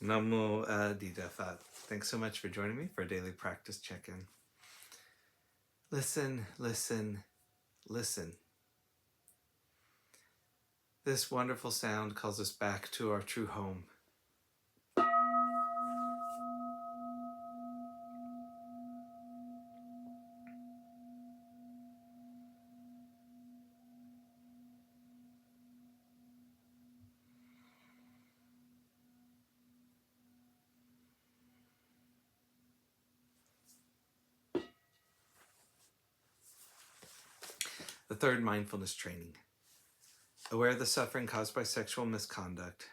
Namo Phat. Thanks so much for joining me for a daily practice check-in. Listen, listen, listen. This wonderful sound calls us back to our true home. The third mindfulness training. Aware of the suffering caused by sexual misconduct,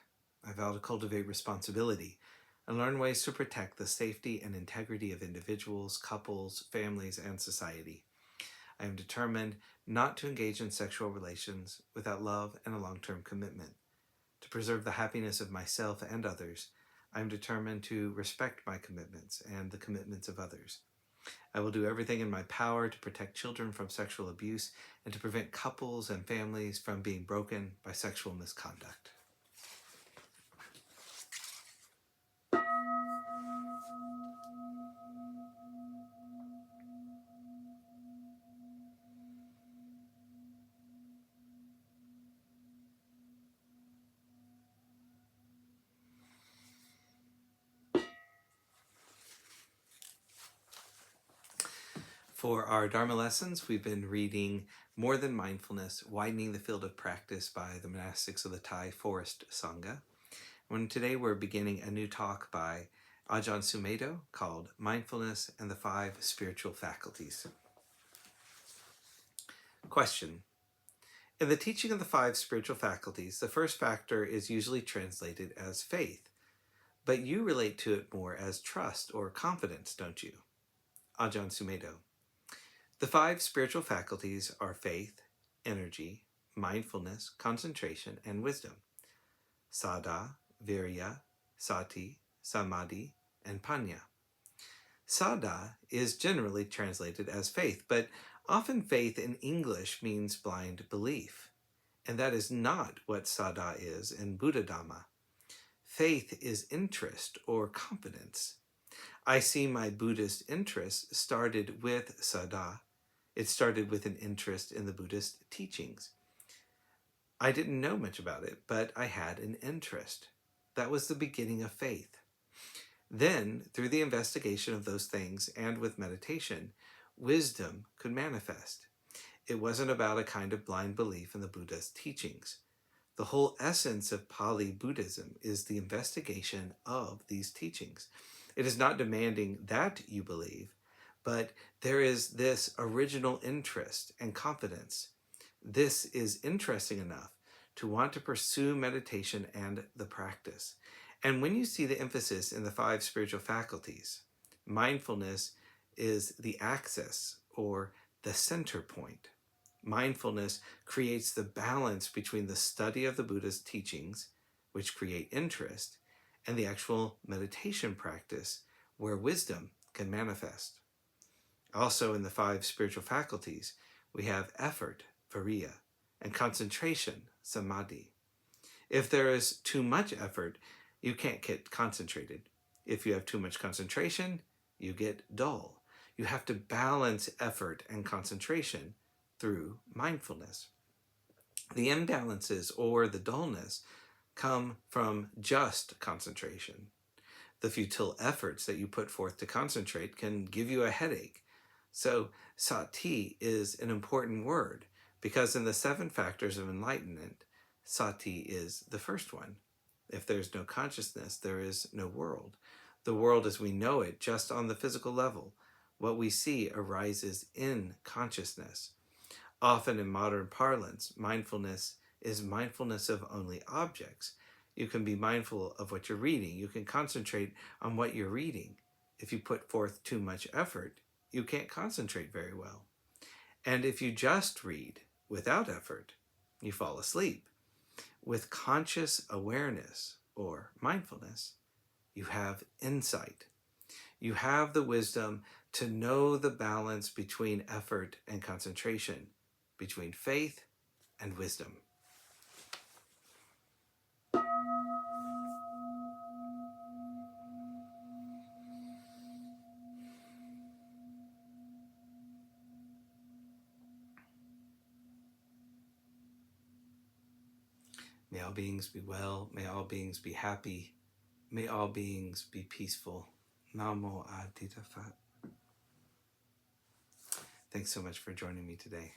I vow to cultivate responsibility and learn ways to protect the safety and integrity of individuals, couples, families, and society. I am determined not to engage in sexual relations without love and a long-term commitment. To preserve the happiness of myself and others, I am determined to respect my commitments and the commitments of others. I will do everything in my power to protect children from sexual abuse and to prevent couples and families from being broken by sexual misconduct. For our Dharma lessons, we've been reading More Than Mindfulness, Widening the Field of Practice by the Monastics of the Thai Forest Sangha. And today we're beginning a new talk by Ajahn Sumedho called Mindfulness and the Five Spiritual Faculties. Question. In the teaching of the five spiritual faculties, the first factor is usually translated as faith, but you relate to it more as trust or confidence, don't you? Ajahn Sumedho. The five spiritual faculties are faith, energy, mindfulness, concentration, and wisdom. Saddha, virya, sati, samadhi, and panya. Saddha is generally translated as faith, but often faith in English means blind belief. And that is not what saddha is in Buddha Dhamma. Faith is interest or confidence. I see my Buddhist interest started with saddha. It started with an interest in the Buddhist teachings. I didn't know much about it, but I had an interest. That was the beginning of faith. Then, through the investigation of those things and with meditation, wisdom could manifest. It wasn't about a kind of blind belief in the Buddha's teachings. The whole essence of Pali Buddhism is the investigation of these teachings. It is not demanding that you believe, but there is this original interest and confidence. This is interesting enough to want to pursue meditation and the practice. And when you see the emphasis in the five spiritual faculties, mindfulness is the axis or the center point. Mindfulness creates the balance between the study of the Buddha's teachings, which create interest, and the actual meditation practice where wisdom can manifest. Also in the five spiritual faculties, we have effort, virya, and concentration, samadhi. If there is too much effort, you can't get concentrated. If you have too much concentration, you get dull. You have to balance effort and concentration through mindfulness. The imbalances or the dullness come from just concentration. The futile efforts that you put forth to concentrate can give you a headache. So sati is an important word because in the seven factors of enlightenment, sati is the first one. If there's no consciousness, there is no world. The world as we know it, just on the physical level, what we see arises in consciousness. Often in modern parlance, mindfulness is mindfulness of only objects. You can be mindful of what you're reading. You can concentrate on what you're reading. If you put forth too much effort, you can't concentrate very well. And if you just read without effort, you fall asleep. With conscious awareness or mindfulness, you have insight. You have the wisdom to know the balance between effort and concentration, between faith and wisdom. May all beings be well. May all beings be happy. May all beings be peaceful. Namo Adita Phat. Thanks so much for joining me today.